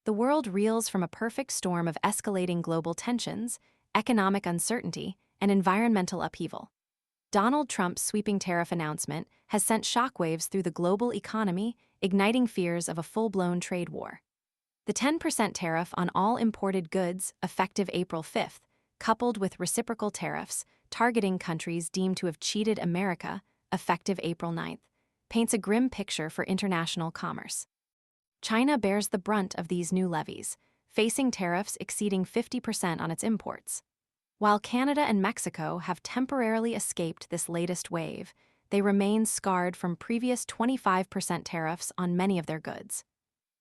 the world reels from a perfect storm of escalating global tensions, economic uncertainty, and environmental upheaval. Donald Trump's sweeping tariff announcement has sent shockwaves through the global economy, igniting fears of a full-blown trade war. The 10% tariff on all imported goods, effective April 5th, coupled with reciprocal tariffs targeting countries deemed to have cheated America, effective April 9th, paints a grim picture for international commerce. China bears the brunt of these new levies, facing tariffs exceeding 50% on its imports. While Canada and Mexico have temporarily escaped this latest wave, they remain scarred from previous 25% tariffs on many of their goods.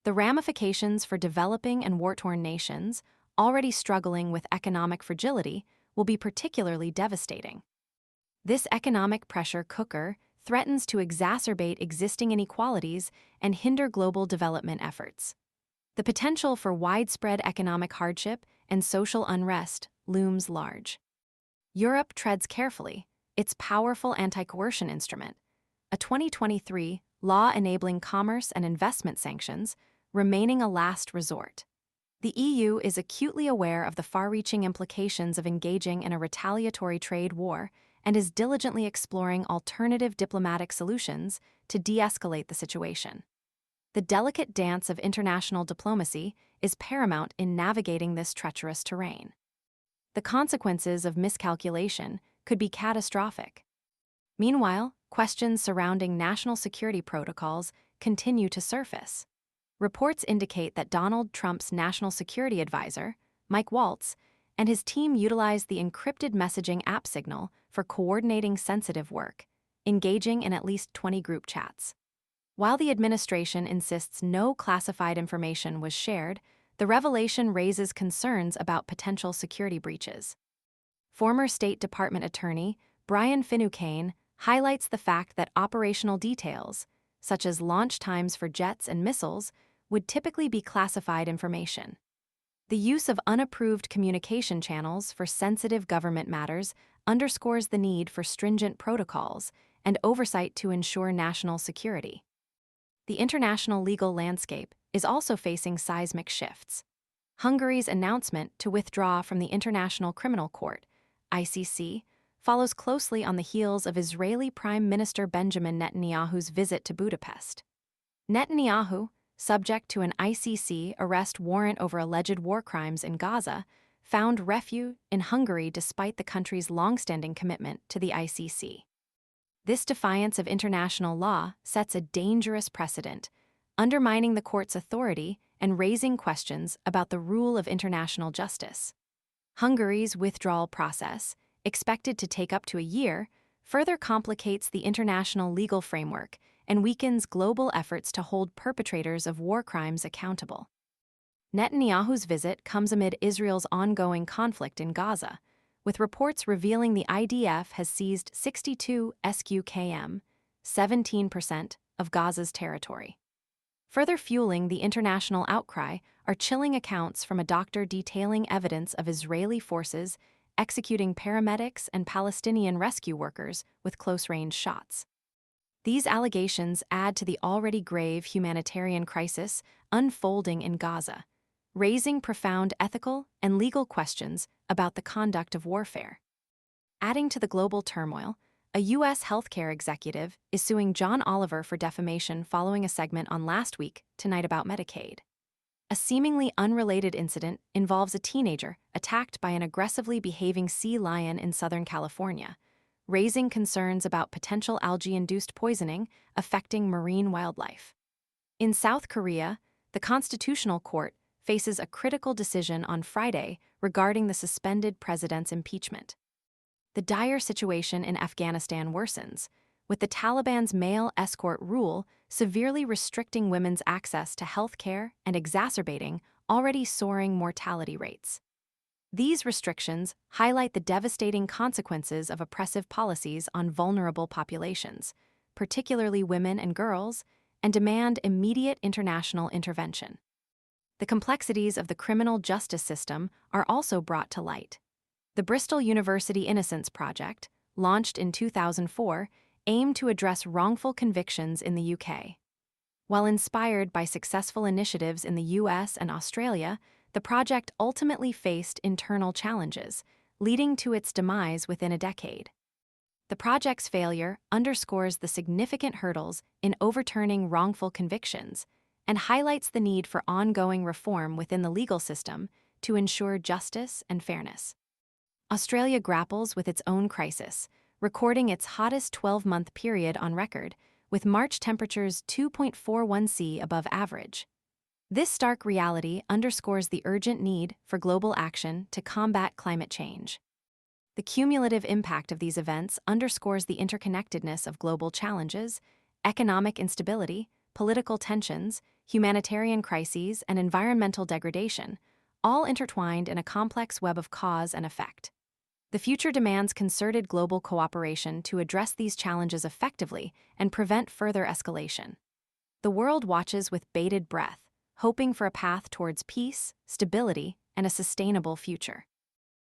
The ramifications for developing and war-torn nations, already struggling with economic fragility, will be particularly devastating. This economic pressure cooker threatens to exacerbate existing inequalities and hinder global development efforts. The potential for widespread economic hardship and social unrest looms large. Europe treads carefully, its powerful anti-coercion instrument, a 2023 law enabling commerce and investment sanctions, remaining a last resort. The EU is acutely aware of the far-reaching implications of engaging in a retaliatory trade war and is diligently exploring alternative diplomatic solutions to de-escalate the situation. The delicate dance of international diplomacy is paramount in navigating this treacherous terrain. The consequences of miscalculation could be catastrophic. Meanwhile, questions surrounding national security protocols continue to surface. Reports indicate that Donald Trump's national security advisor, Mike Waltz, and his team utilized the encrypted messaging app Signal for coordinating sensitive work, engaging in at least 20 group chats. While the administration insists no classified information was shared, the revelation raises concerns about potential security breaches. Former State Department Attorney Brian Finucane highlights the fact that operational details, such as launch times for jets and missiles, would typically be classified information. The use of unapproved communication channels for sensitive government matters underscores the need for stringent protocols and oversight to ensure national security. The international legal landscape is also facing seismic shifts. Hungary's announcement to withdraw from the International Criminal Court, ICC, follows closely on the heels of Israeli Prime Minister Benjamin Netanyahu's visit to Budapest. Netanyahu, subject to an ICC arrest warrant over alleged war crimes in Gaza, found refuge in Hungary despite the country's long-standing commitment to the ICC. This defiance of international law sets a dangerous precedent, undermining the court's authority and raising questions about the rule of international justice. Hungary's withdrawal process, expected to take up to a year, further complicates the international legal framework and weakens global efforts to hold perpetrators of war crimes accountable. Netanyahu's visit comes amid Israel's ongoing conflict in Gaza, with reports revealing the IDF has seized 62 sq.km, 17% of Gaza's territory. Further fueling the international outcry are chilling accounts from a doctor detailing evidence of Israeli forces executing paramedics and Palestinian rescue workers with close-range shots. These allegations add to the already grave humanitarian crisis unfolding in Gaza, raising profound ethical and legal questions about the conduct of warfare. Adding to the global turmoil, a U.S. healthcare executive is suing John Oliver for defamation following a segment on Last Week Tonight about Medicaid. A seemingly unrelated incident involves a teenager attacked by an aggressively behaving sea lion in Southern California, raising concerns about potential algae-induced poisoning affecting marine wildlife. In South Korea, the Constitutional Court faces a critical decision on Friday regarding the suspended president's impeachment. The dire situation in Afghanistan worsens, with the Taliban's male escort rule severely restricting women's access to health care and exacerbating already soaring mortality rates. These restrictions highlight the devastating consequences of oppressive policies on vulnerable populations, particularly women and girls, and demand immediate international intervention. The complexities of the criminal justice system are also brought to light. The Bristol University Innocence Project, launched in 2004, aimed to address wrongful convictions in the UK. While inspired by successful initiatives in the US and Australia, the project ultimately faced internal challenges, leading to its demise within a decade. The project's failure underscores the significant hurdles in overturning wrongful convictions and highlights the need for ongoing reform within the legal system to ensure justice and fairness. Australia grapples with its own crisis, recording its hottest 12-month period on record, with March temperatures 2.41°C above average. This stark reality underscores the urgent need for global action to combat climate change. The cumulative impact of these events underscores the interconnectedness of global challenges, economic instability, political tensions, humanitarian crises, and environmental degradation, all intertwined in a complex web of cause and effect. The future demands concerted global cooperation to address these challenges effectively and prevent further escalation. The world watches with bated breath, hoping for a path towards peace, stability, and a sustainable future.